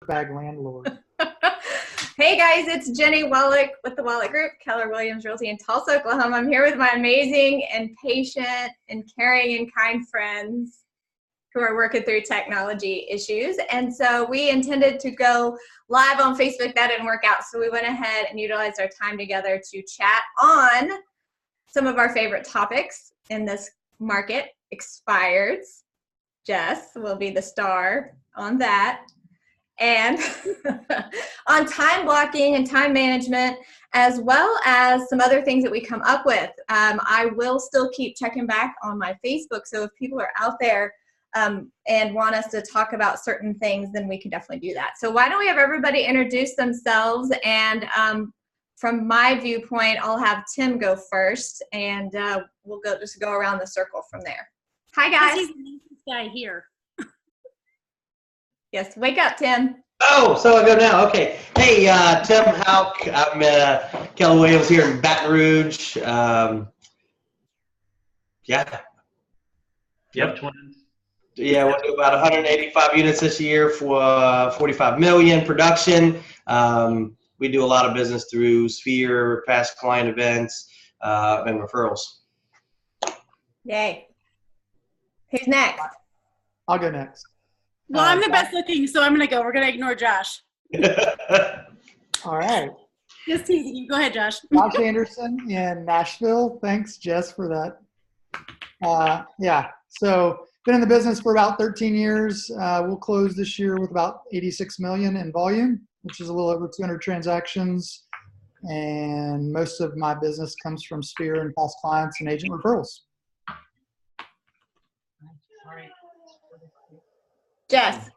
bag landlord. Hey guys, it's Jennie Wolek with the Wolek Group, Keller Realty in Tulsa, Oklahoma. I'm here with my amazing and patient and caring and kind friends who are working through technology issues. And so we intended to go live on Facebook. That didn't work out. So we went ahead and utilized our time together to chat on some of our favorite topics in this market. Expireds. Jess will be the star on that. And on time blocking and time management, as well as some other things that we come up with. I will still keep checking back on my Facebook. So if people are out there and want us to talk about certain things, then we can definitely do that. So why don't we have everybody introduce themselves? And from my viewpoint, I'll have Tim go first, and we'll just go around the circle from there. Hi, guys. He's the nicest guy here. Yes, wake up, Tim. Oh, so I go now. Okay. Hey, Tim Houk. I'm Kelle Williams here in Baton Rouge. Yeah. Yep, twins. Yeah, we'll do about 185 units this year for 45 million production. We do a lot of business through Sphere, past client events, and referrals. Yay. Who's next? I'll go next. Well, I'm the best looking, so I'm going to go. We're going to ignore Josh. All right. Just teasing you. Go ahead, Josh. Josh Anderson in Nashville. Thanks, Jess, for that. Yeah, so been in the business for about 13 years. We'll close this year with about 86 million in volume, which is a little over 200 transactions. And most of my business comes from Sphere and past clients and agent referrals. Jess.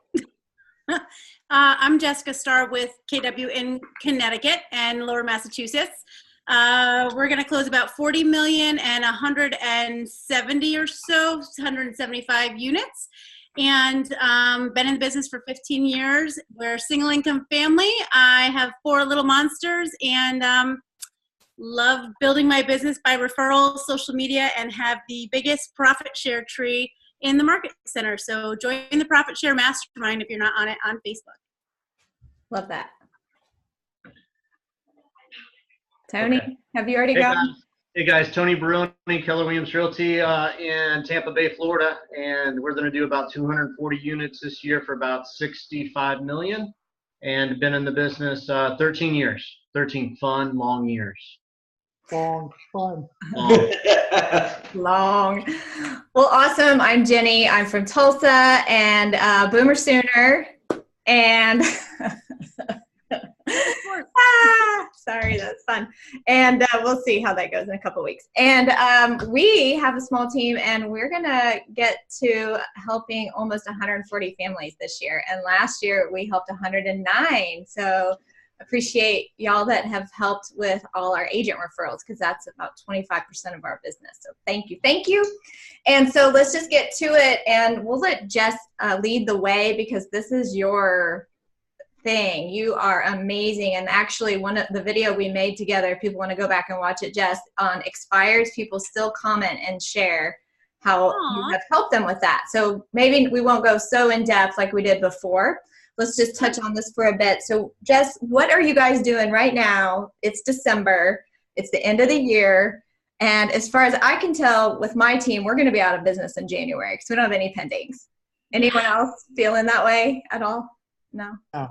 I'm Jessica Starr with KW in Connecticut and Lower Massachusetts. We're going to close about 40 million and 170 or so, 175 units. And been in the business for 15 years. We're a single income family. I have 4 little monsters and love building my business by referrals, social media, and have the biggest profit share tree in the market center. So join the Profit Share Mastermind if you're not on it on Facebook. Love that. Tony, okay. Have you already gone? Hey guys, Tony Baroni, Keller Williams Realty in Tampa Bay, Florida. And we're going to do about 240 units this year for about 65 million. And been in the business 13 years, 13 fun, long years. Long, fun. Long. Well, awesome. I'm Jennie. I'm from Tulsa and Boomer Sooner. And sorry, that's fun. And we'll see how that goes in a couple weeks. And we have a small team, and we're going to get to helping almost 140 families this year. And last year we helped 109. So appreciate y'all that have helped with all our agent referrals, because that's about 25% of our business. So thank you. Thank you. And so let's just get to it, and we'll let Jess lead the way, because this is your thing. You are amazing. And actually, one of the video we made together, if people want to go back and watch it, Jess, on expires, people still comment and share how you have helped them with that. So maybe we won't go so in depth like we did before. Let's just touch on this for a bit. So Jess, what are you guys doing right now? It's December. It's the end of the year. And as far as I can tell with my team, we're going to be out of business in January because we don't have any pendings. Anyone else feeling that way at all? No? No.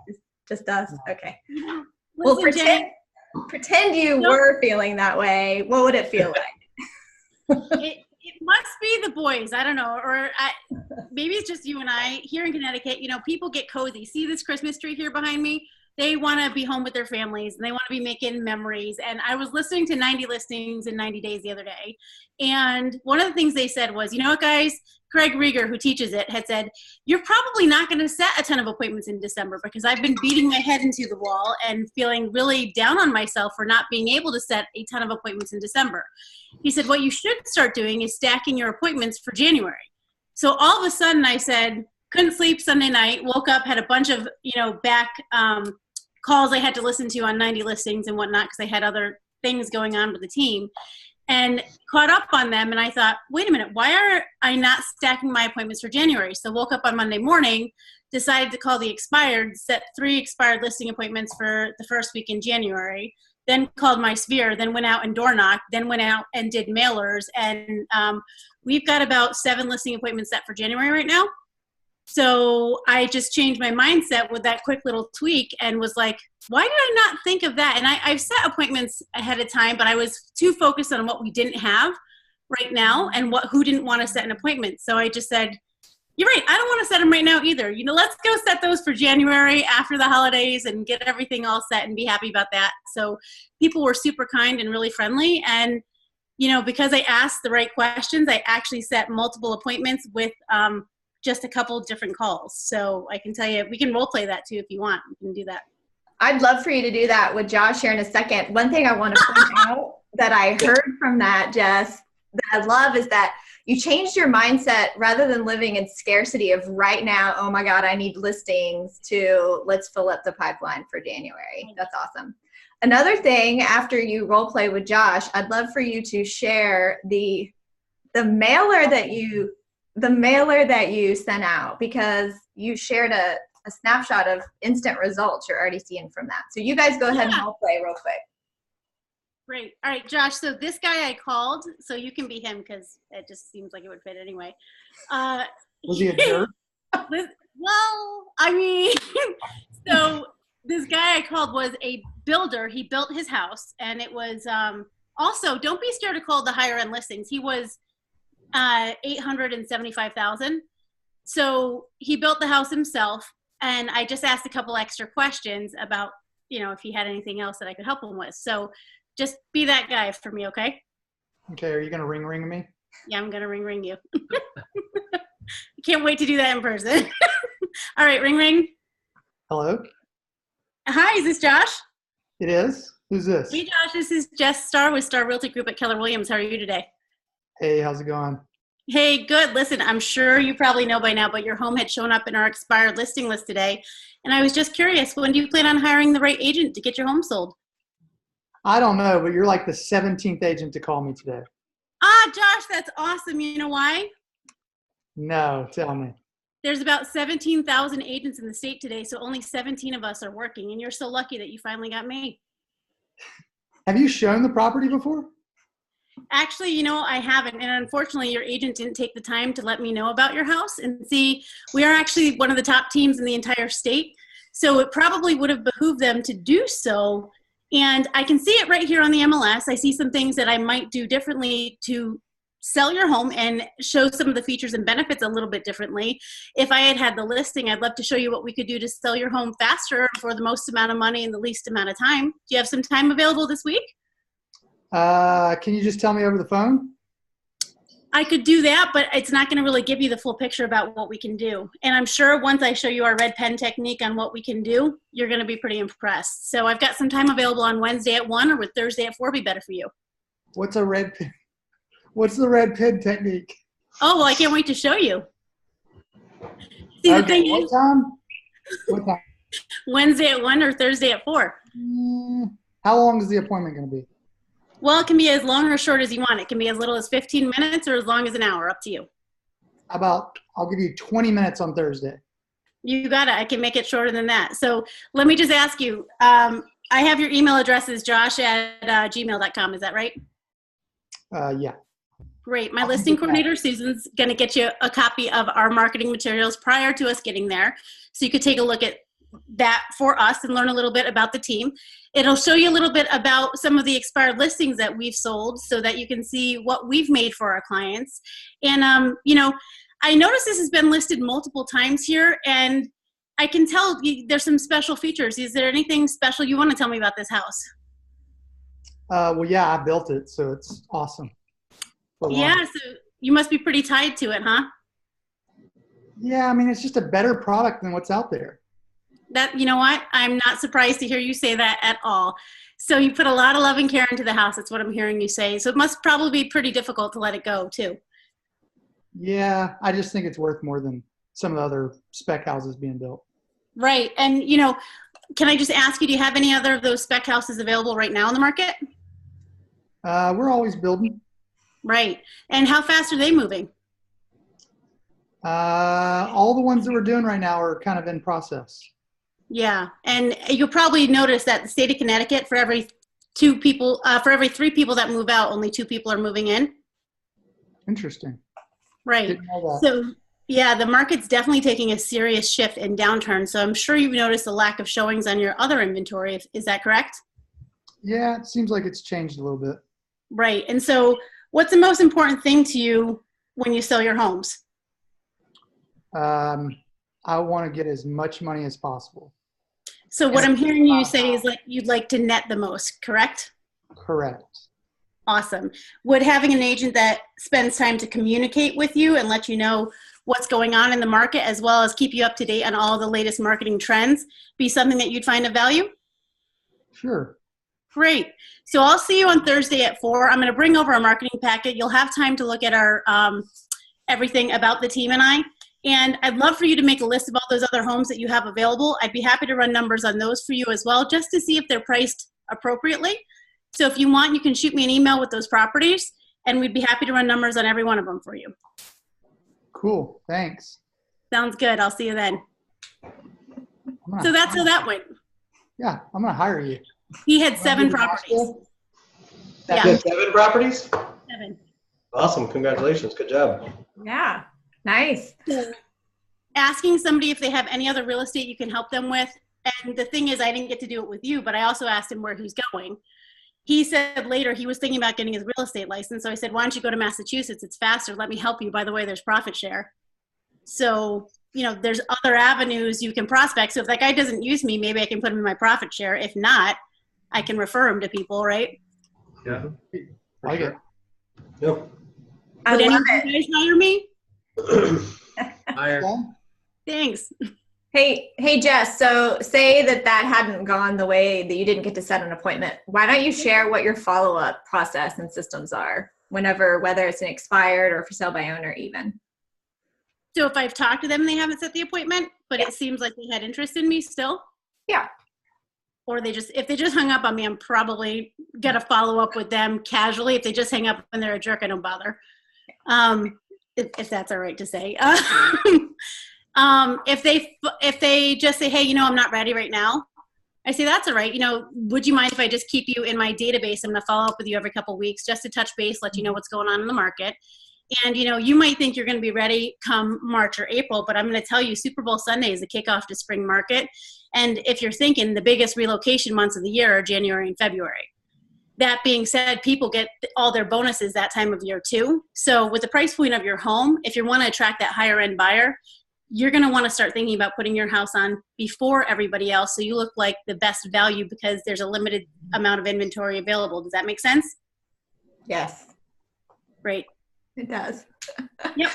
Just us? No. Okay. Listen, Well, pretend you were feeling that way. What would it feel like? It must be the boys. I don't know. Or maybe it's just you and I here in Connecticut. You know, people get cozy. See this Christmas tree here behind me? They want to be home with their families, and they want to be making memories. And I was listening to 90 listings in 90 days the other day. And one of the things they said was, you know what, guys? Craig Rieger, who teaches it, had said, you're probably not going to set a ton of appointments in December, because I've been beating my head into the wall and feeling really down on myself for not being able to set a ton of appointments in December. He said, what you should start doing is stacking your appointments for January. So all of a sudden I said, couldn't sleep Sunday night, woke up, had a bunch of, back calls I had to listen to on 90 listings and whatnot, because I had other things going on with the team, and caught up on them. And I thought, wait a minute, why are I not stacking my appointments for January? So woke up on Monday morning, decided to call the expired, set 3 expired listing appointments for the first week in January, then called my sphere, then went out and door knocked, then went out and did mailers. And we've got about 7 listing appointments set for January right now. So I just changed my mindset with that quick little tweak and was like, why did I not think of that? And I've set appointments ahead of time, but I was too focused on what we didn't have right now and who didn't want to set an appointment. So I just said, you're right, I don't want to set them right now either. Let's go set those for January after the holidays and get everything all set and be happy about that. So people were super kind and really friendly. And, because I asked the right questions, I actually set multiple appointments with just a couple different calls. So I can tell you, we can role play that too if you want. We can do that. I'd love for you to do that with Josh here in a second. One thing I want to point out that I heard from that, Jess, that I love is that you changed your mindset rather than living in scarcity of right now, oh my God, I need listings, to let's fill up the pipeline for January. That's awesome. Another thing, after you role play with Josh, I'd love for you to share the mailer that you sent out, because you shared a snapshot of instant results you're already seeing from that. So you guys go ahead and role play real quick. Great. All right, Josh. So this guy I called, so you can be him because it just seems like it would fit anyway. Was he a jerk? Well, I mean, so this guy I called was a builder. He built his house, and it was also, don't be scared to call the higher end listings. He was $875,000. So he built the house himself, and I just asked a couple extra questions about, if he had anything else that I could help him with. So just be that guy for me, okay? Okay, are you going to ring me? Yeah, I'm going to ring you. Can't wait to do that in person. All right, ring. Hello? Hi, is this Josh? It is? Who's this? Hey, Josh, this is Starr with Starr Realty Group at Keller Williams. How are you today? Hey, how's it going? Hey, good. Listen, I'm sure you probably know by now, but your home had shown up in our expired listing list today. And I was just curious, when do you plan on hiring the right agent to get your home sold? I don't know, but you're like the 17th agent to call me today. Josh, that's awesome. You know why? No, tell me. There's about 17,000 agents in the state today, so only 17 of us are working, and you're so lucky that you finally got me. Have you shown the property before? Actually, I haven't, and unfortunately, your agent didn't take the time to let me know about your house. And see, we are actually one of the top teams in the entire state, so it probably would have behooved them to do so. And I can see it right here on the MLS. I see some things that I might do differently to sell your home and show some of the features and benefits a little bit differently. If I had the listing, I'd love to show you what we could do to sell your home faster for the most amount of money in the least amount of time. Do you have some time available this week? Can you just tell me over the phone? I could do that, but it's not going to really give you the full picture about what we can do. And I'm sure once I show you our red pen technique on what we can do, you're going to be pretty impressed. So I've got some time available on Wednesday at 1, or would Thursday at 4 be better for you? What's a red pen? What's the red pen technique? Oh, well, I can't wait to show you. See, the thing is, what time? Wednesday at 1 or Thursday at 4. How long is the appointment going to be? Well, it can be as long or short as you want. It can be as little as 15 minutes or as long as an hour, up to you. I'll give you 20 minutes on Thursday. You got it. I can make it shorter than that. So let me just ask you, I have your email address is josh@gmail.com. Is that right? Yeah. Great. My listing coordinator, Susan's going to get you a copy of our marketing materials prior to us getting there. So you could take a look at that for us and learn a little bit about the team. It'll show you a little bit about some of the expired listings that we've sold so that you can see what we've made for our clients. And, I noticed this has been listed multiple times here, and I can tell there's some special features. Is there anything special you want to tell me about this house? Well, yeah, I built it, so it's awesome. Yeah, so you must be pretty tied to it, huh? Yeah, I mean, it's just a better product than what's out there. You know what? I'm not surprised to hear you say that at all. So you put a lot of love and care into the house. That's what I'm hearing you say. So it must probably be pretty difficult to let it go, too. Yeah, I just think it's worth more than some of the other spec houses being built. Right. And, can I just ask you, do you have any other of those spec houses available right now in the market? We're always building. Right. And how fast are they moving? All the ones that we're doing right now are kind of in process. Yeah, and you'll probably notice that the state of Connecticut, for every three people that move out, only 2 people are moving in. Interesting. Right. Didn't know that. So yeah, the market's definitely taking a serious shift and downturn. So I'm sure you've noticed a lack of showings on your other inventory. Is that correct? Yeah, it seems like it's changed a little bit. Right. And so what's the most important thing to you when you sell your homes? I want to get as much money as possible. So what I'm hearing you say is like you'd like to net the most, correct? Correct. Awesome. Would having an agent that spends time to communicate with you and let you know what's going on in the market, as well as keep you up to date on all the latest marketing trends, be something that you'd find of value? Sure. Great. So I'll see you on Thursday at 4. I'm going to bring over a marketing packet. You'll have time to look at our everything about the team and I. And I'd love for you to make a list of all those other homes that you have available. I'd be happy to run numbers on those for you as well, just to see if they're priced appropriately. So if you want, you can shoot me an email with those properties, and we'd be happy to run numbers on every one of them for you. Cool. Thanks. Sounds good. I'll see you then. So that's how that went. Yeah, I'm going to hire you. He had 7 properties. Yeah. 7 properties? 7. Awesome. Congratulations. Good job. Yeah. Nice. So asking somebody if they have any other real estate you can help them with. And the thing is, I didn't get to do it with you, but I also asked him where he's going. He said later he was thinking about getting his real estate license. So I said, why don't you go to Massachusetts? It's faster. Let me help you. By the way, there's profit share. So, you know, there's other avenues you can prospect. So if that guy doesn't use me, maybe I can put him in my profit share. If not, I can refer him to people, right? Yeah. I like it. Yep. I Would any love of it. you guys hire me? Higher. Thanks. Hey, Jess, so say that hadn't gone the way that you didn't get to set an appointment. Why don't you share what your follow-up process and systems are whenever, whether it's an expired or for sale by owner even? So if I've talked to them and they haven't set the appointment, but Yeah. it seems like they had interest in me still? Yeah. Or if they just hung up on me, I'm probably going to follow up with them casually. If they just hang up and they're a jerk, I don't bother. If that's all right to say. If they just say, hey, you know, I'm not ready right now, I say, that's all right. You know, would you mind if I just keep you in my database? I'm going to follow up with you every couple of weeks just to touch base, let you know what's going on in the market. And, you know, you might think you're going to be ready come March or April, but I'm going to tell you Super Bowl Sunday is the kickoff to spring market. And if you're thinking the biggest relocation months of the year are January and February. That being said, people get all their bonuses that time of year too. So with the price point of your home, if you want to attract that higher end buyer, you're going to want to start thinking about putting your house on before everybody else so you look like the best value because there's a limited amount of inventory available. Does that make sense? Yes, Great. it does. Yep.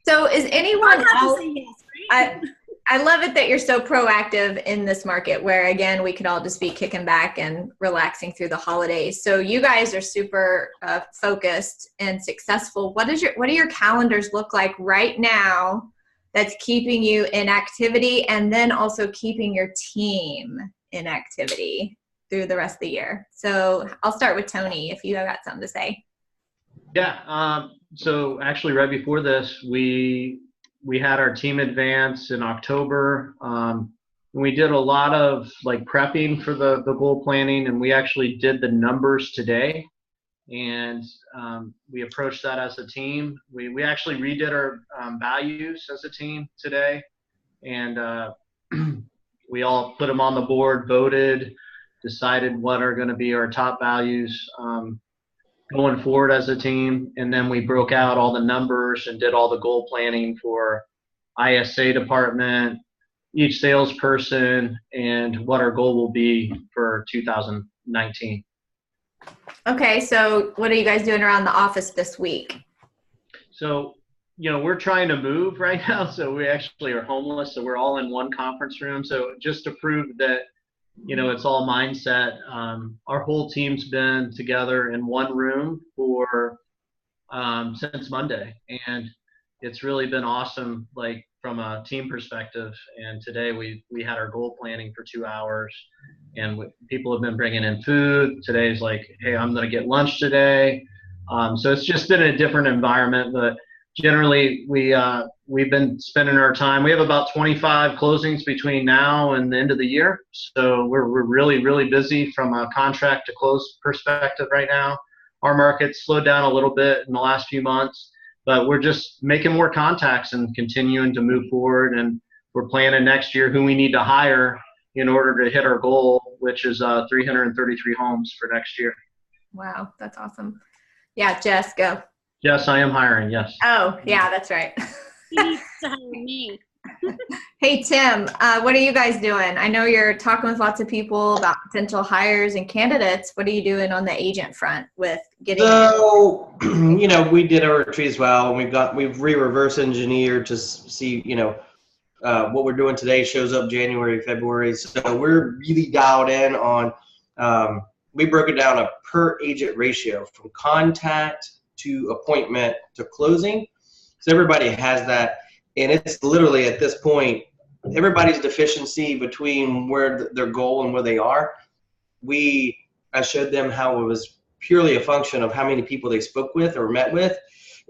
So is anyone I'll have to else? say yes, right? I love it that you're so proactive in this market where, again, we could all just be kicking back and relaxing through the holidays. So you guys are super focused and successful. What do your calendars look like right now that's keeping you in activity and then also keeping your team in activity through the rest of the year? So I'll start with Tony if you have got something to say. Yeah. So actually right before this, we had our team advance in October. We did a lot of like prepping for the goal planning, and we actually did the numbers today. And we approached that as a team. We actually redid our values as a team today. And we all put them on the board, voted, decided what are going to be our top values going forward as a team. And then we broke out all the numbers and did all the goal planning for ISA department, each salesperson, and what our goal will be for 2019. Okay, so what are you guys doing around the office this week? So, you know, we're trying to move right now. So we actually are homeless. So we're all in one conference room. So just to prove that, you know, it's all mindset. Our whole team's been together in one room for since Monday, and it's really been awesome, like from a team perspective. And today we had our goal planning for 2 hours, and people have been bringing in food. Today's like, hey, I'm going to get lunch today. So it's just been a different environment, but generally we've been spending our time. We have about 25 closings between now and the end of the year, so we're really, really busy from a contract to close perspective right now. Our market's slowed down a little bit in the last few months, but we're just making more contacts and continuing to move forward. And we're planning next year who we need to hire in order to hit our goal, which is 333 homes for next year. Wow, that's awesome. Yeah, Jess, go. Yes, I am hiring, yes. Oh, yeah, that's right. He needs to hire me. Hey, Tim, what are you guys doing? I know you're talking with lots of people about potential hires and candidates. What are you doing on the agent front with getting? So, we did our retreat as well. We've reverse engineered to see, what we're doing today shows up January, February. So we're really dialed in on, we broke it down a per agent ratio from contact to appointment to closing. So everybody has that. And it's literally at this point, everybody's deficiency between where their goal and where they are. I showed them how it was purely a function of how many people they spoke with or met with.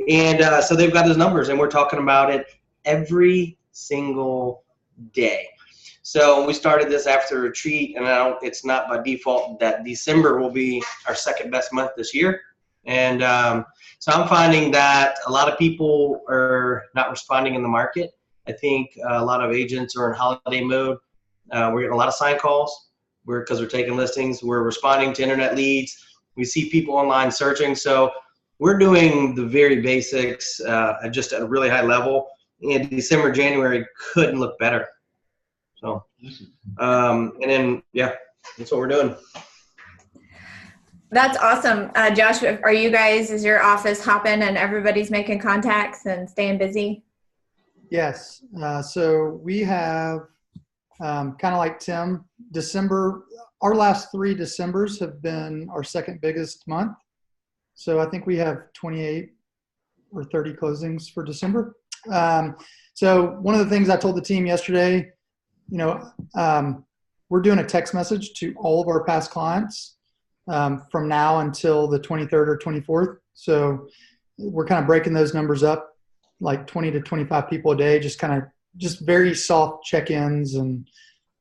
And so they've got those numbers, and we're talking about it every single day. So we started this after retreat, and now it's not by default that December will be our second best month this year. And so I'm finding that a lot of people are not responding in the market. I think a lot of agents are in holiday mode. We're getting a lot of sign calls because we're taking listings. We're responding to internet leads. We see people online searching. So we're doing the very basics just at a really high level. And December, January couldn't look better. So, and then, yeah, that's what we're doing. That's awesome. Josh, is your office hopping and everybody's making contacts and staying busy? Yes. So we have, kind of like Tim, December, our last 3 Decembers have been our second biggest month. So I think we have 28 or 30 closings for December. So one of the things I told the team yesterday, we're doing a text message to all of our past clients from now until the 23rd or 24th. So we're kind of breaking those numbers up, like 20 to 25 people a day, just very soft check-ins and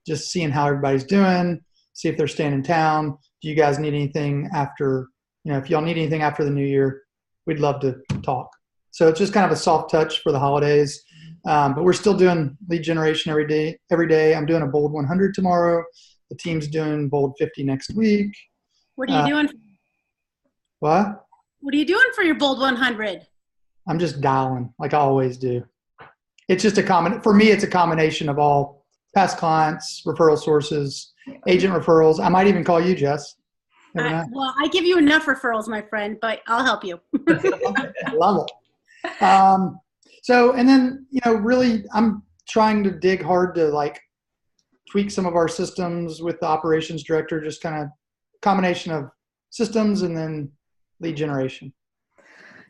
just seeing how everybody's doing, see if they're staying in town. Do you guys need anything after, if y'all need anything after the new year, we'd love to talk. So it's just kind of a soft touch for the holidays. But we're still doing lead generation every day. I'm doing a bold 100 tomorrow. The team's doing bold 50 next week. What are you doing? What? What are you doing for your bold 100? I'm just dialing like I always do. It's just for me, it's a combination of all past clients, referral sources, agent referrals. I might even call you, Jess. Well, I give you enough referrals, my friend, but I'll help you. Love it. So, and then, really, I'm trying to dig hard to tweak some of our systems with the operations director, just kind of combination of systems and then lead generation.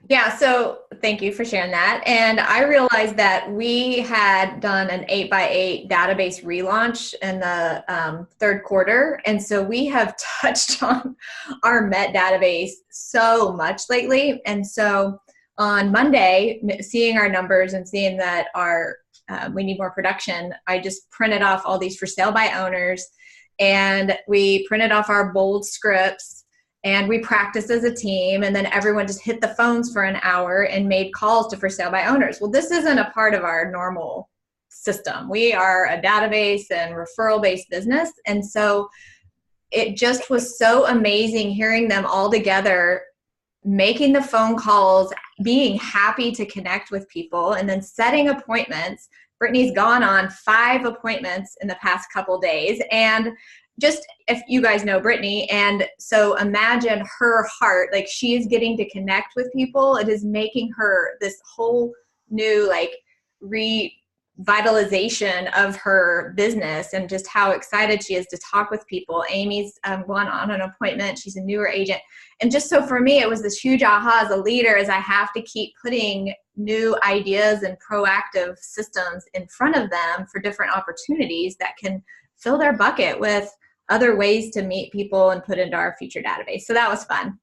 Yeah, so thank you for sharing that. And I realized that we had done an 8x8 database relaunch in the third quarter. And so we have touched on our Met database so much lately. And so on Monday, seeing our numbers and seeing that we need more production, I just printed off all these for sale by owners, and we printed off our bold scripts, and we practiced as a team, and then everyone just hit the phones for an hour and made calls to for sale by owners. Well, this isn't a part of our normal system. We are a database and referral-based business, and so it just was so amazing hearing them all together, making the phone calls, being happy to connect with people, and then setting appointments. Brittany's gone on 5 appointments in the past couple days. And just, if you guys know Brittany, and so imagine her heart, she is getting to connect with people. It is making her this whole new revitalization of her business, and just how excited she is to talk with people. Amy's gone on an appointment. She's a newer agent. And just so for me, it was this huge aha as a leader, as I have to keep putting new ideas and proactive systems in front of them for different opportunities that can fill their bucket with other ways to meet people and put into our future database. So that was fun.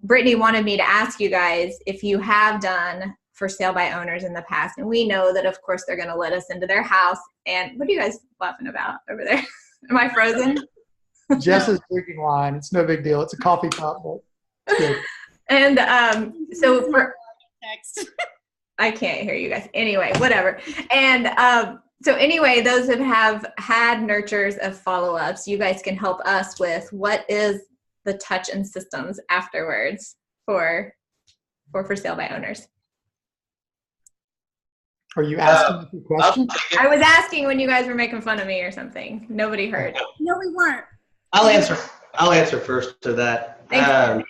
Brittany wanted me to ask you guys if you have done for sale by owners in the past, and we know that of course they're going to let us into their house. And what are you guys laughing about over there? Am I frozen? Jess is drinking wine. It's no big deal. It's a coffee cup, but it's good. And so for Text. I can't hear you guys. Anyway, whatever. And so anyway, those that have had nurtures of follow-ups, you guys can help us with what is the touch and systems afterwards for sale by owners. Are you asking a question? I was asking when you guys were making fun of me or something. Nobody heard. No, we weren't. I'll answer first to that. Thank you.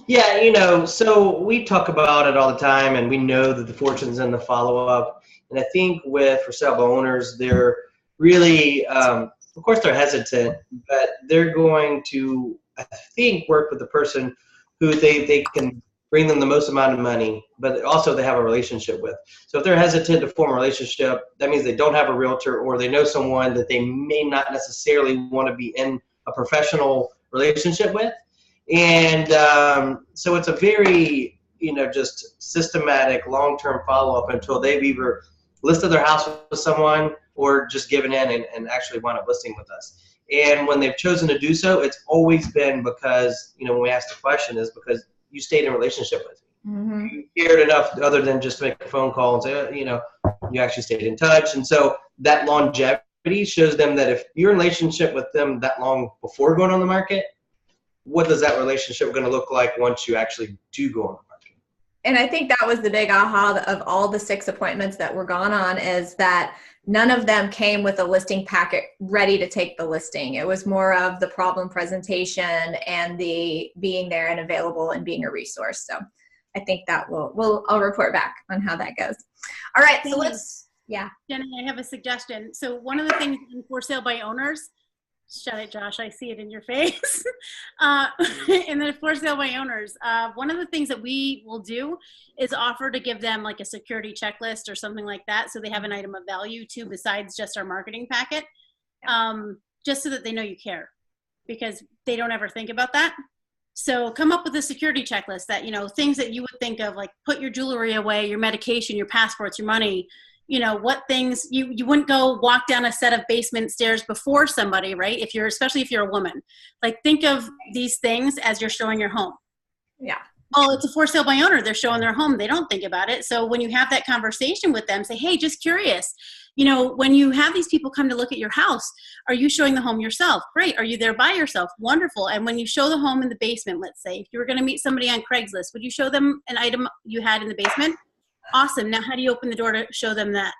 Yeah, so we talk about it all the time, and we know that the fortune's in the follow-up. And I think for sale by owners, they're really, of course, they're hesitant, but they're going to, I think, work with the person who they can bring them the most amount of money, but also they have a relationship with. So if they're hesitant to form a relationship, that means they don't have a realtor, or they know someone that they may not necessarily want to be in a professional relationship with. And so it's a very, just systematic long-term follow-up until they've either listed their house with someone or just given in and actually wound up listing with us. And when they've chosen to do so, it's always been because, when we ask the question, is because you stayed in a relationship with me. Mm-hmm. You cared enough other than just to make a phone call and say, you actually stayed in touch. And so that longevity shows them that if you're in a relationship with them that long before going on the market, what does that relationship going to look like once you actually do go on the market? And I think that was the big aha of all the 6 appointments that were gone on, is that none of them came with a listing packet ready to take the listing. It was more of the problem presentation and the being there and available and being a resource. So I think that I'll report back on how that goes. All right, so Jenny, I have a suggestion. So one of the things in for sale by owners, shut it, Josh, I see it in your face. In the for sale by owners, one of the things that we will do is offer to give them like a security checklist or something like that, so they have an item of value too besides just our marketing packet, just so that they know you care, because they don't ever think about that. So come up with a security checklist that, things that you would think of, like put your jewelry away, your medication, your passports, your money, what things you wouldn't go walk down a set of basement stairs before somebody, right? Especially if you're a woman, like think of these things as you're showing your home. Yeah. Oh, it's a for sale by owner. They're showing their home. They don't think about it. So when you have that conversation with them, say, hey, just curious, when you have these people come to look at your house, are you showing the home yourself? Great. Are you there by yourself? Wonderful. And when you show the home in the basement, let's say, if you were going to meet somebody on Craigslist, would you show them an item you had in the basement? Awesome. Now, how do you open the door to show them that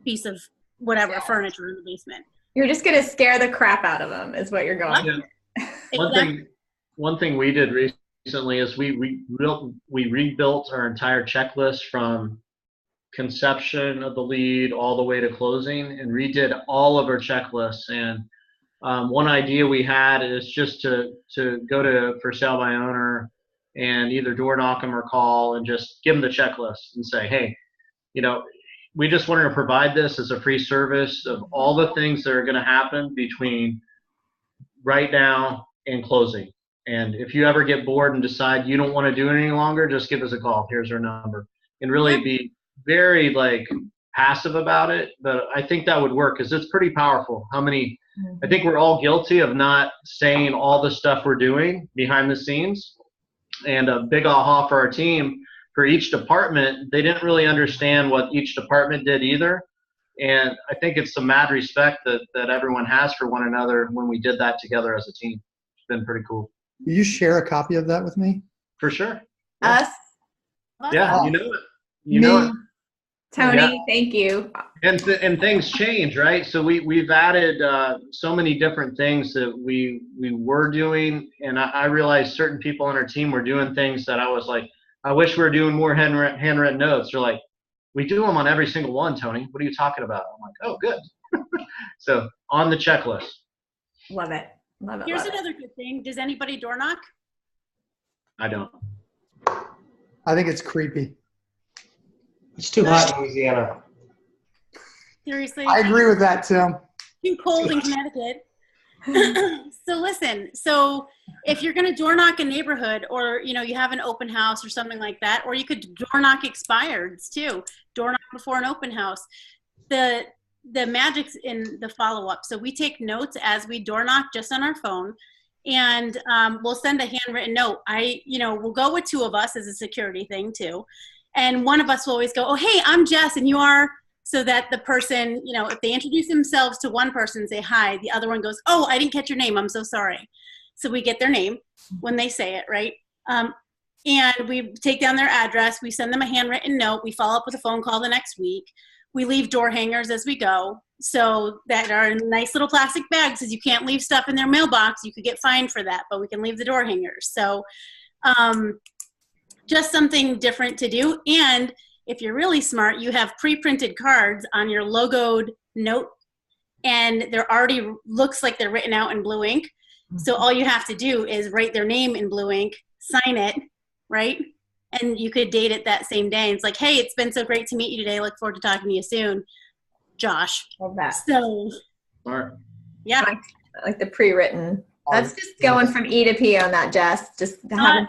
piece of whatever furniture in the basement? You're just going to scare the crap out of them is what you're going. Yeah. One thing we did recently is we rebuilt our entire checklist from conception of the lead all the way to closing, and redid all of our checklists. And one idea we had is just to go to for sale by owner and either door knock them or call and just give them the checklist and say, hey, we just wanted to provide this as a free service of all the things that are going to happen between right now and closing. And if you ever get bored and decide you don't want to do it any longer, just give us a call. Here's our number. And really be very passive about it. But I think that would work because it's pretty powerful. I think we're all guilty of not saying all the stuff we're doing behind the scenes. And a big aha for our team, for each department, they didn't really understand what each department did either. And I think it's some mad respect that everyone has for one another when we did that together as a team. It's been pretty cool. Will you share a copy of that with me? For sure. Us? Yeah, you know it. You know it. Tony, thank you. And things change, right? So we've added so many different things that we were doing, and I realized certain people on our team were doing things that I was like, I wish we were doing more handwritten notes. They're like, we do them on every single one, Tony. What are you talking about? I'm like, oh, good. So on the checklist. Love it. Love it. Here's another good thing. Does anybody door knock? I don't. I think it's creepy. It's too hot in Louisiana. Seriously? I agree with that, Tim. Too cold in Connecticut. So listen, so if you're going to door knock a neighborhood, or you have an open house or something like that, or you could door knock expireds too, door knock before an open house. The magic's in the follow-up. So we take notes as we door knock just on our phone, and we'll send a handwritten note. We'll go with two of us as a security thing too, and one of us will always go, "Oh, hey, I'm Jess, and you are." So that the person, if they introduce themselves to one person and say hi, the other one goes, "Oh, I didn't catch your name. I'm so sorry." So we get their name when they say it, right? And we take down their address. We send them a handwritten note. We follow up with a phone call the next week. We leave door hangers as we go, so that are in nice little plastic bags, because you can't leave stuff in their mailbox. You could get fined for that, but we can leave the door hangers. So just something different to do. And if you're really smart, you have pre-printed cards on your logoed note, and they're already looks like they're written out in blue ink. So all you have to do is write their name in blue ink, sign it, right? And you could date it that same day. It's like, "Hey, it's been so great to meet you today. Look forward to talking to you soon, Josh." Love that. So, yeah. I like the pre-written. That's just going from E to P on that, Jess. Just having.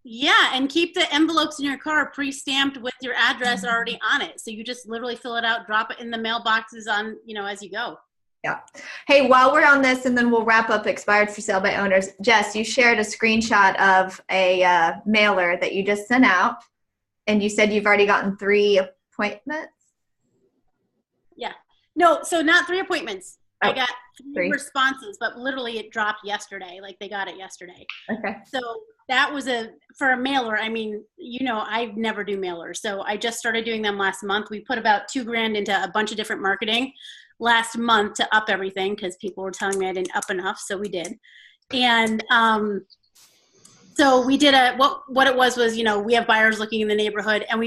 Yeah, and keep the envelopes in your car pre-stamped with your address already on it. So you just literally fill it out, drop it in the mailboxes on, as you go. Yeah. Hey, while we're on this, and then we'll wrap up expired for sale by owners. Jess, you shared a screenshot of a mailer that you just sent out, and you said you've already gotten 3 appointments. Yeah. No, so not 3 appointments. Oh, I got 3 3 responses, but literally it dropped yesterday. Like they got it yesterday. Okay. So that was for a mailer. I mean, I never do mailers. So I just started doing them last month. We put about $2,000 into a bunch of different marketing last month to up everything, because people were telling me I didn't up enough. So we did. And so we did what it was, we have buyers looking in the neighborhood, and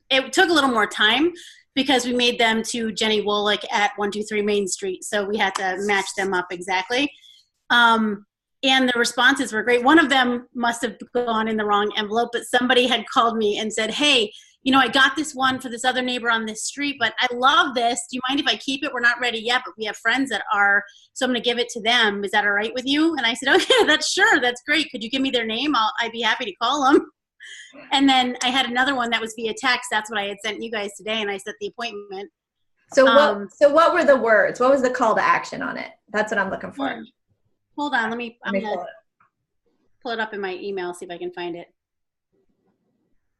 it took a little more time because we made them to Jennie Wolek at 123 Main Street. So we had to match them up exactly. And the responses were great. One of them must have gone in the wrong envelope, but somebody had called me and said, "Hey, I got this one for this other neighbor on this street, but I love this. Do you mind if I keep it? We're not ready yet, but we have friends that are, so I'm going to give it to them. Is that all right with you?" And I said, "Okay, that's great. Could you give me their name? I'd be happy to call them." And then I had another one that was via text. That's what I had sent you guys today, and I set the appointment. So what were the words? What was the call to action on it? That's what I'm looking for. Hold on, I'm gonna pull it up in my email, see if I can find it.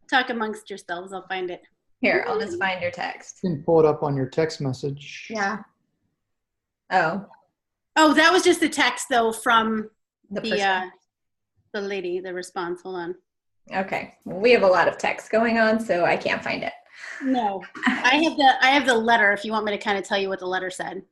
Talk amongst yourselves, I'll find it. Here, I'll just find your text. You can pull it up on your text message. Yeah. Oh, that was just a text though from the lady, the response. Hold on. Okay, we have a lot of text going on, so I can't find it. No, I have the letter. If you want me to kind of tell you what the letter said.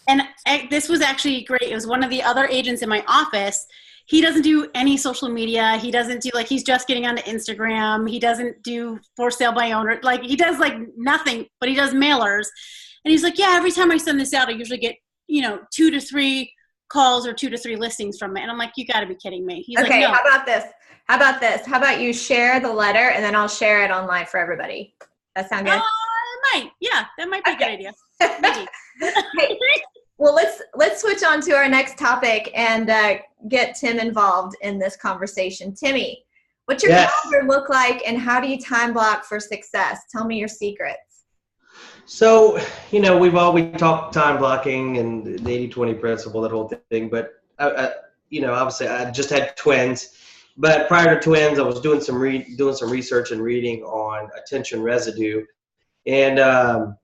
And this was actually great. It was one of the other agents in my office. He doesn't do any social media. He doesn't do he's just getting onto Instagram. He doesn't do for sale by owner. He does nothing, but he does mailers. And he's like, "Yeah, every time I send this out, I usually get, 2 to 3 calls or 2 to 3 listings from it." And I'm like, "You got to be kidding me." He's okay, like, "No." How about this? How about you share the letter, and then I'll share it online for everybody. That sound good? Might. Yeah, that might be a good idea. Maybe. Hey, well, let's switch on to our next topic and get Tim involved in this conversation. Timmy, what's your calendar look like, and how do you time block for success? Tell me your secrets. So, we talk time blocking and the 80-20 principle, that whole thing. But, obviously I just had twins. But prior to twins, I was doing some research and reading on attention residue. And that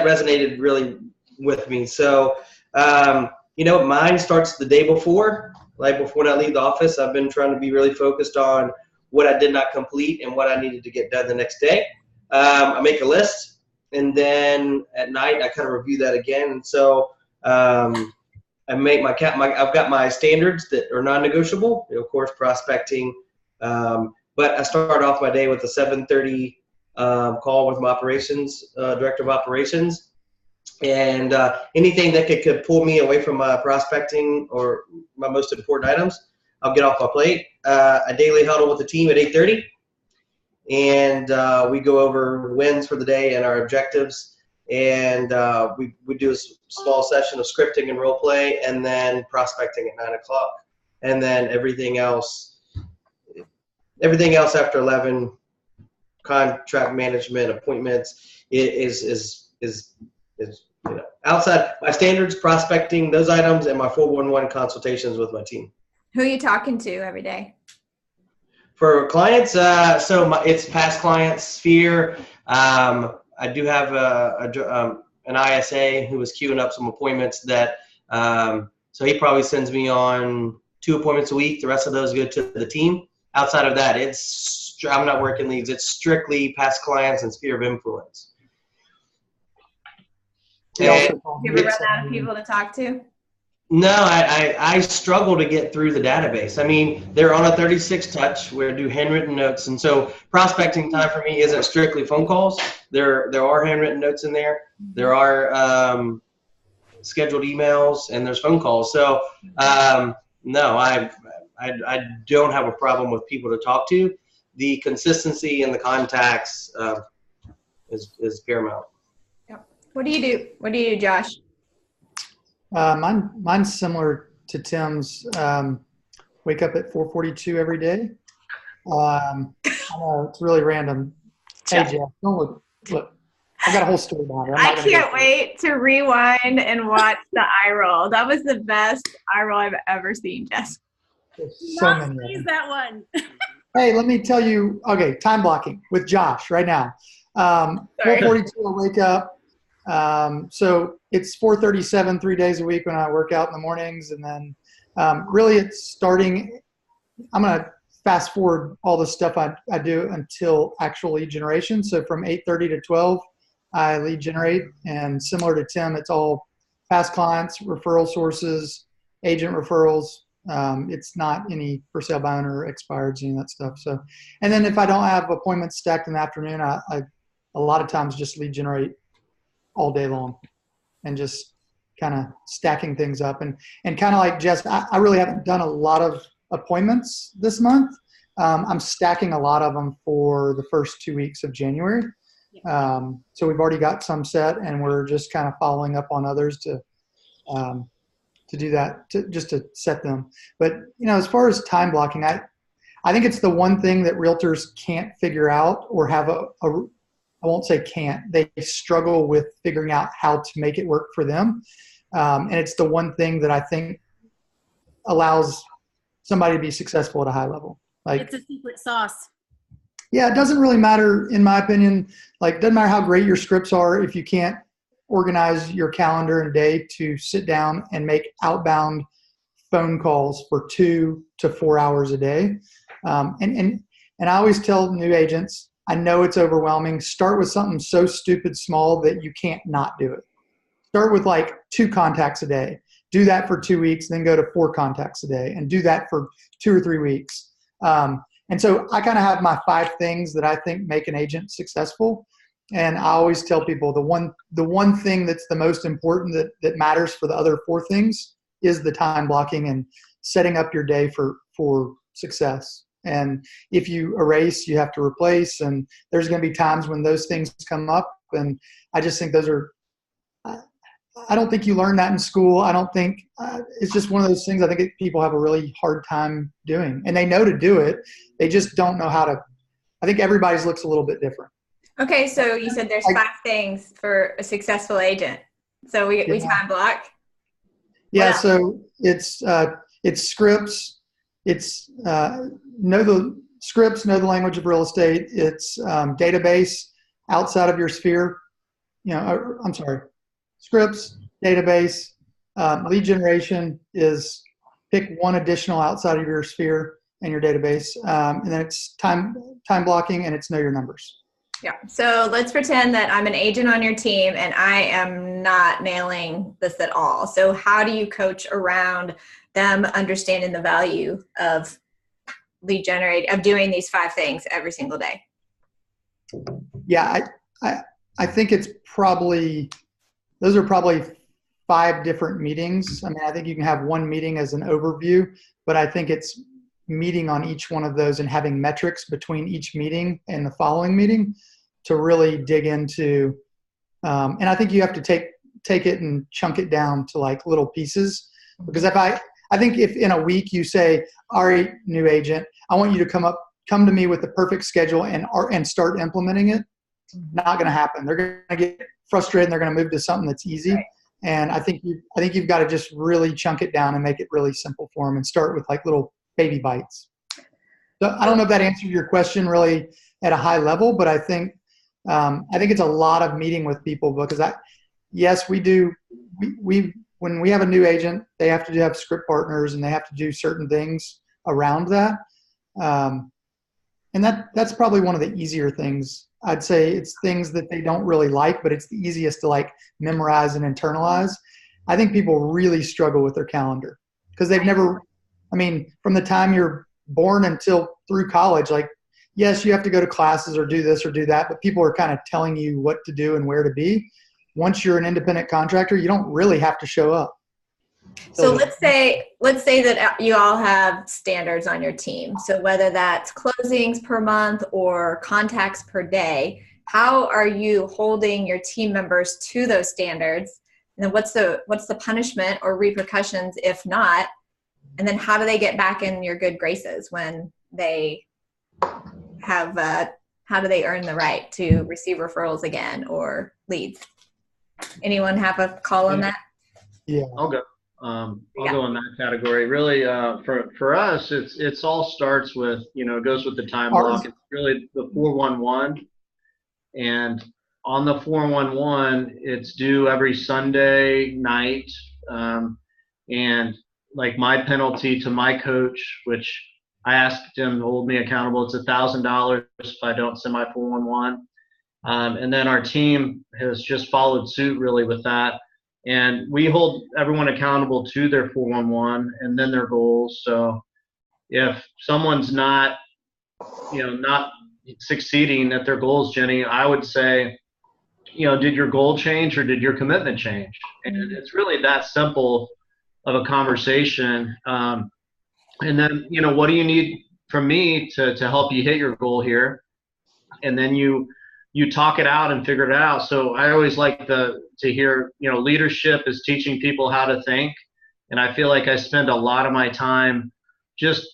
resonated really with me. So, mine starts the day before. Before I leave the office, I've been trying to be really focused on what I did not complete and what I needed to get done the next day. I make a list, and then at night I kind of review that again. And so I make I've got my standards that are non-negotiable. Of course, prospecting. But I start off my day with a 7:30 call with my operations director of operations. And anything that could pull me away from my prospecting or my most important items, I'll get off my plate. A daily huddle with the team at 8:30, and we go over wins for the day and our objectives. and we do a small session of scripting and role play, and then prospecting at 9 o'clock, and then everything else after 11, contract management, appointments, is outside my standards, prospecting, those items, and my 411 consultations with my team. Who are you talking to every day? For clients, it's past clients, Sphere. I do have an ISA who was queuing up some appointments that, so he probably sends me on 2 appointments a week. The rest of those go to the team. Outside of that, I'm not working leads. It's strictly past clients and sphere of influence. You ever run out of people to talk to? No, I struggle to get through the database. I mean, they're on a 36 touch where I do handwritten notes. And so prospecting time for me isn't strictly phone calls. There are handwritten notes in there. There are scheduled emails, and there's phone calls. So no, I don't have a problem with people to talk to. The consistency and the contacts is paramount. Yep. What do you do, Josh? Mine's similar to Tim's. Wake up at 4:42 every day. I know it's really random. Hey, Jeff, don't look. I got a whole story behind it. I can't wait to rewind and watch the eye roll. That was the best eye roll I've ever seen, Jess. There's so many. Please, that one. Hey, let me tell you. Okay, time blocking with Josh right now. 4:42, I wake up. So it's 4:37 3 days a week when I work out in the mornings, and then really it's starting. I'm gonna fast forward all the stuff I do until actual lead generation. So from 8:30 to 12, I lead generate, and similar to Tim, it's all past clients, referral sources, agent referrals. It's not any for sale by owner, expireds, any of that stuff. So, and then if I don't have appointments stacked in the afternoon, I a lot of times just lead generate all day long and just kind of stacking things up. And kind of like Jess, I really haven't done a lot of appointments this month. I'm stacking a lot of them for the first 2 weeks of January. So we've already got some set, and we're just kind of following up on others to do that, just to set them. But, as far as time blocking, I think it's the one thing that realtors can't figure out, or have I won't say can't, they struggle with figuring out how to make it work for them. And it's the one thing that I think allows somebody to be successful at a high level. Like, it's a secret sauce. Yeah, it doesn't really matter, in my opinion. Like, doesn't matter how great your scripts are if you can't organize your calendar and day to sit down and make outbound phone calls for 2 to 4 hours a day. And I always tell new agents, I know it's overwhelming. Start with something so stupid small that you can't not do it. Start with like 2 contacts a day. Do that for 2 weeks, then go to 4 contacts a day, and do that for 2 or 3 weeks. And so I kind of have my 5 things that I think make an agent successful. And I always tell people the one thing that's the most important that matters for the other 4 things is the time blocking and setting up your day for success. And if you erase, you have to replace. And there's going to be times when those things come up. And I just think those are, I don't think you learn that in school. I don't think, it's just one of those things I think people have a really hard time doing. And they know to do it. They just don't know how to. I think everybody's looks a little bit different. Okay, so you said there's 5 things for a successful agent. So we time block. Yeah, wow. So it's scripts. It's know the scripts, know the language of real estate. It's database outside of your sphere. I'm sorry, scripts, database, lead generation is pick one additional outside of your sphere and your database, and then it's time blocking, and it's know your numbers. Yeah. So let's pretend that I'm an agent on your team and I am not nailing this at all. So how do you coach around them understanding the value of lead generate, of doing these 5 things every single day? Yeah, I think it's those are probably 5 different meetings. I mean, I think you can have one meeting as an overview, but I think it's meeting on each one of those and having metrics between each meeting and the following meeting to really dig into And I think you have to take it and chunk it down to like little pieces. Because I think if in a week you say, all right, new agent, I want you to come to me with the perfect schedule and start implementing it, not going to happen. They're going to get frustrated and they're going to move to something that's easy. Right. And I think you've got to just really chunk it down and make it really simple for them and start with like little baby bites. So I don't know if that answered your question really at a high level, but I think it's a lot of meeting with people because yes, we do. When we have a new agent, they have to have script partners and they have to do certain things around that. And that's probably one of the easier things. I'd say it's things that they don't really like, but it's the easiest to like memorize and internalize. I think people really struggle with their calendar because they've never, from the time you're born until through college, like, yes, you have to go to classes or do this or do that, but people are kind of telling you what to do and where to be. Once you're an independent contractor, you don't really have to show up. So let's say that you all have standards on your team. So whether that's closings per month or contacts per day, how are you holding your team members to those standards? And then what's the punishment or repercussions if not? And then how do they get back in your good graces when they have, how do they earn the right to receive referrals again or leads? Anyone have a call on that? Yeah. I'll go. I'll go in that category. Really, for us, it's all starts with, it goes with the time block. It's really the 411. And on the 411, it's due every Sunday night. And like my penalty to my coach, which I asked him to hold me accountable, it's $1,000 if I don't send my 411. And then our team has just followed suit really with that. And we hold everyone accountable to their 411 and then their goals. So if someone's not succeeding at their goals, Jennie, I would say, did your goal change or did your commitment change? And it's really that simple of a conversation. And then, what do you need from me to help you hit your goal here? And then you talk it out and figure it out. So I always like to hear, leadership is teaching people how to think. And I feel like I spend a lot of my time just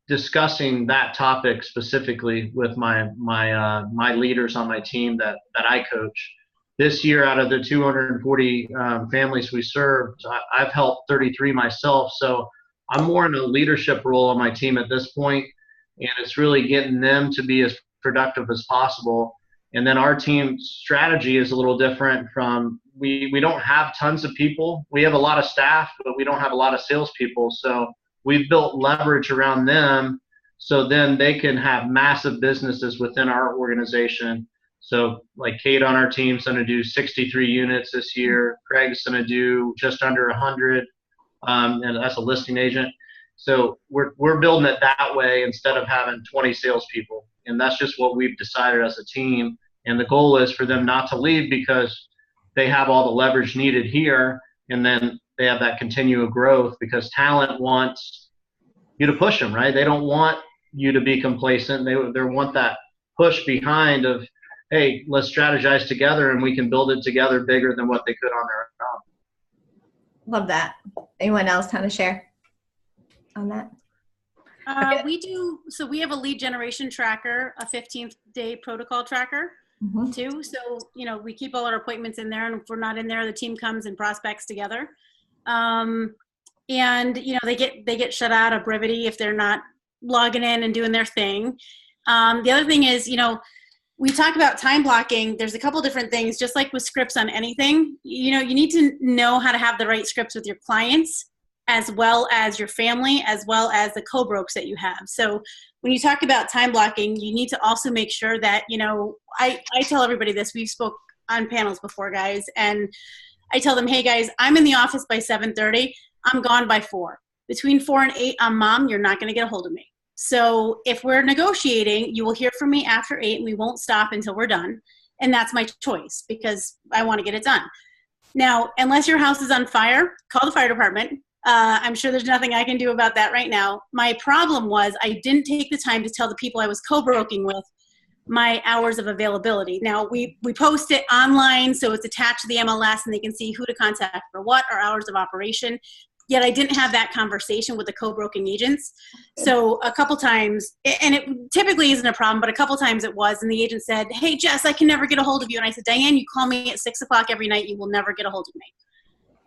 discussing that topic specifically with my leaders on my team that I coach. This year, out of the 240 families we served, I've helped 33 myself. So I'm more in a leadership role on my team at this point, and it's really getting them to be as productive as possible. And then our team strategy is a little different from, we don't have tons of people. We have a lot of staff, but we don't have a lot of salespeople. So we've built leverage around them so then they can have massive businesses within our organization. So like Kate on our team is going to do 63 units this year. Craig's going to do just under 100, and that's a listing agent. So we're building it that way instead of having 20 salespeople. And that's just what we've decided as a team. And the goal is for them not to leave because they have all the leverage needed here, and then they have that continual growth because talent wants you to push them, right? They don't want you to be complacent. They want that push behind of, hey, let's strategize together and we can build it together bigger than what they could on their own. Love that. Anyone else want to share on that? We do. So we have a lead generation tracker, a 15th day protocol tracker too. So, we keep all our appointments in there, and if we're not in there, the team comes and prospects together. And, they get shut out of Brevity if they're not logging in and doing their thing. The other thing is, we talk about time blocking. There's a couple different things, just like with scripts on anything. You need to know how to have the right scripts with your clients, as well as your family, as well as the co-brokes that you have. So when you talk about time blocking, you need to also make sure that, I tell everybody this, we've spoke on panels before, guys, and I tell them, hey guys, I'm in the office by 7:30. I'm gone by 4. Between 4 and 8, I'm mom, you're not going to get a hold of me. So if we're negotiating, you will hear from me after 8 and we won't stop until we're done. And that's my choice because I want to get it done. Now, unless your house is on fire, call the fire department. I'm sure there's nothing I can do about that right now. My problem was I didn't take the time to tell the people I was co-broking with my hours of availability. Now we post it online, so it's attached to the MLS and they can see who to contact for what, our hours of operation. Yet I didn't have that conversation with the co-broking agents. So a couple times, and it typically isn't a problem, but a couple times it was, and the agent said, "Hey Jess, I can never get a hold of you." And I said, "Diane, you call me at 6 o'clock every night, you will never get a hold of me."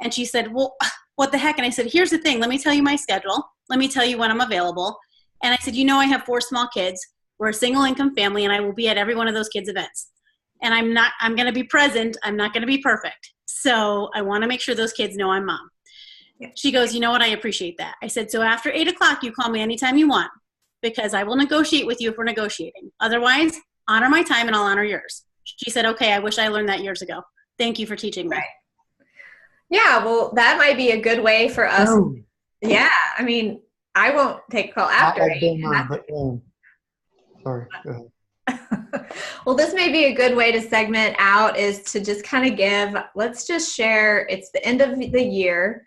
And she said, "Well, what the heck?" And I said, "Here's the thing, let me tell you my schedule. Let me tell you when I'm available." And I said, "I have 4 small kids. We're a single income family, and I will be at every one of those kids' events. And I'm going to be present. I'm not going to be perfect. So I want to make sure those kids know I'm mom." She goes, "You know what? I appreciate that." I said, "So after 8 o'clock, you call me anytime you want, because I will negotiate with you if we're negotiating. Otherwise, honor my time and I'll honor yours." She said, "Okay, I wish I learned that years ago. Thank you for teaching me." Right. Yeah, well, that might be a good way for us. Oh, Yeah, I mean, I won't take a call not after like 8. Boomer, but sorry, go ahead. Well, this may be a good way to segment out, is to just kind of let's just share, it's the end of the year.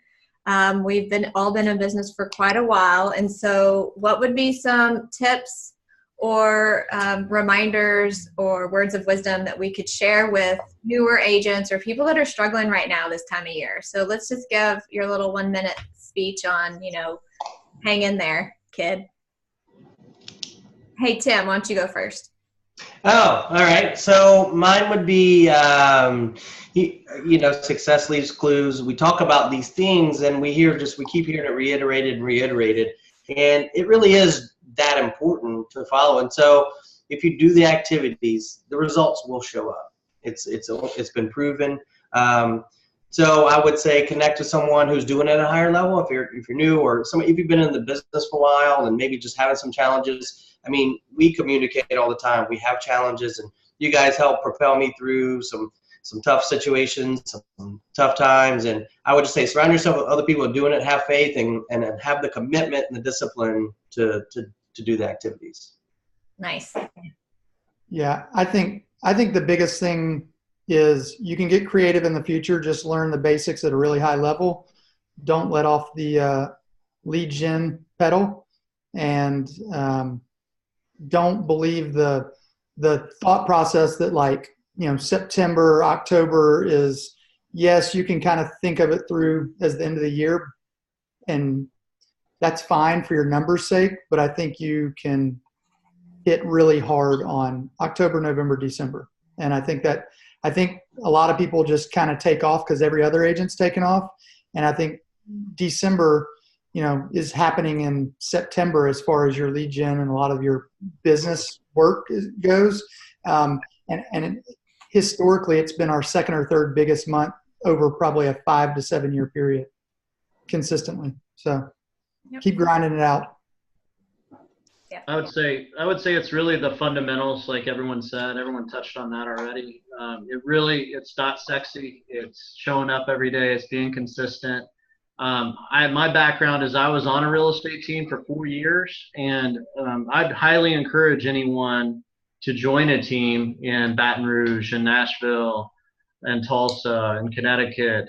We've all been in business for quite a while. And so what would be some tips or reminders or words of wisdom that we could share with newer agents or people that are struggling right now this time of year? So let's just give your little 1-minute speech on, hang in there, kid. Hey, Tim, why don't you go first? Oh, all right. So mine would be, success leaves clues. We talk about these things and we keep hearing it reiterated and reiterated. And it really is that important to follow. And so if you do the activities, the results will show up. It's been proven. So I would say connect with someone who's doing it at a higher level. If you're new, or if you've been in the business for a while and maybe just having some challenges. I mean, we communicate all the time. We have challenges, and you guys help propel me through some tough situations, some tough times. And I would just say surround yourself with other people doing it, have faith, and have the commitment and the discipline to do the activities. Nice. Yeah, I think the biggest thing is you can get creative in the future. Just learn the basics at a really high level. Don't let off the lead gen pedal, and don't believe the thought process that September, October is, yes, you can kind of think of it through as the end of the year, and that's fine for your numbers' sake, but I think you can hit really hard on October, November, December. And I think a lot of people just kind of take off because every other agent's taken off. And I think December, is happening in September as far as your lead gen and a lot of your business work goes. And historically, it's been our second or third biggest month over probably a 5 to 7 year period consistently. So keep grinding it out. Yeah. I would say it's really the fundamentals, like everyone said. Everyone touched on that already. It's not sexy. It's showing up every day. It's being consistent. My background is I was on a real estate team for 4 years, and I'd highly encourage anyone to join a team in Baton Rouge and Nashville and Tulsa and Connecticut.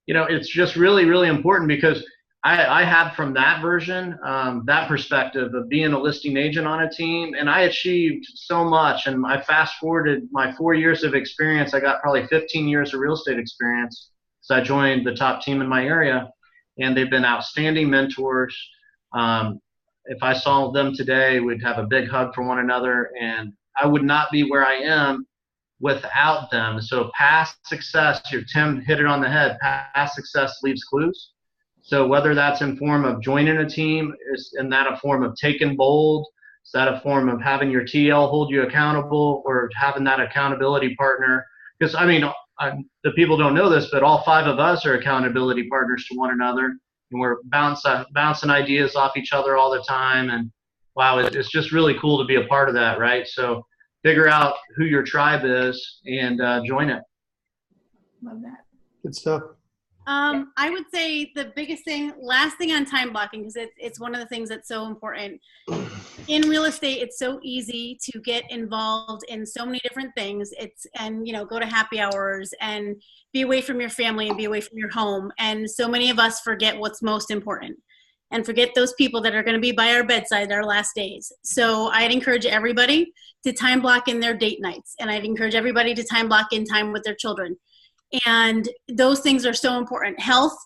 It's just really, really important because I had from that version, that perspective of being a listing agent on a team, and I achieved so much. And I fast forwarded my 4 years of experience. I got probably 15 years of real estate experience. So I joined the top team in my area, and they've been outstanding mentors. If I saw them today, we'd have a big hug for one another, and I would not be where I am without them. So past success, Tim hit it on the head, past success leaves clues. So whether that's in form of joining a team, is that a form of taking bold? Is that a form of having your TL hold you accountable, or having that accountability partner? Because the people don't know this, but all 5 of us are accountability partners to one another, and we're bouncing ideas off each other all the time. And wow, it's just really cool to be a part of that, right? So figure out who your tribe is and join it. Love that. Good stuff. I would say the biggest thing, last thing on time blocking, because it's one of the things that's so important. In real estate, it's so easy to get involved in so many different things. Go to happy hours and be away from your family and be away from your home. And so many of us forget what's most important. and forget those people that are going to be by our bedside our last days. So I'd encourage everybody to time block in their date nights, and I'd encourage everybody to time block in time with their children. And those things are so important. Health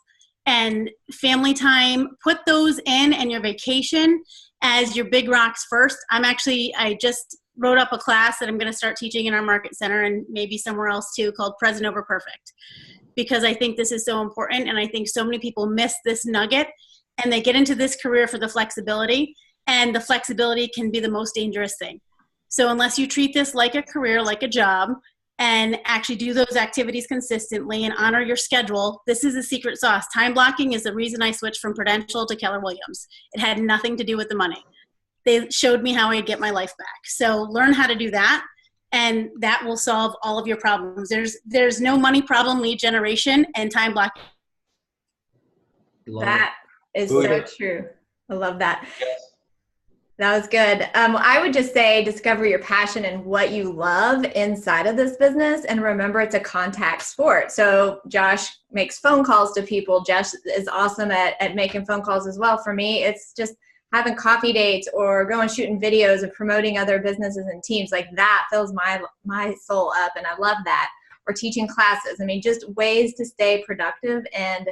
and family time, put those in, and your vacation as your big rocks first. I just wrote up a class that I'm going to start teaching in our market center and maybe somewhere else too, called Present Over Perfect, because I think this is so important. And I think so many people miss this nugget, and they get into this career for the flexibility, and the flexibility can be the most dangerous thing. So unless you treat this like a career, like a job, and actually do those activities consistently and honor your schedule, this is the secret sauce. Time blocking is the reason I switched from Prudential to Keller Williams. It had nothing to do with the money. They showed me how I'd get my life back. So learn how to do that, and that will solve all of your problems. There's no money problem, lead generation, and time blocking. That is so true. I love that. That was good. I would just say discover your passion and what you love inside of this business. And remember, it's a contact sport. So Josh makes phone calls to people. Josh is awesome at making phone calls as well. For me, it's just having coffee dates or going shooting videos and promoting other businesses and teams. Like that fills my soul up, and I love that. Or teaching classes. I mean, just ways to stay productive and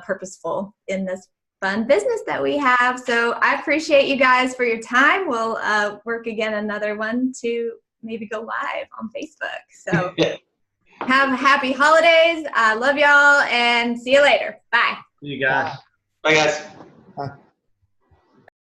purposeful in this fun business that we have. So I appreciate you guys for your time. We'll work again another one to maybe go live on Facebook. So have happy holidays. I love y'all, and see you later. Bye. See you guys. Bye, guys. Bye.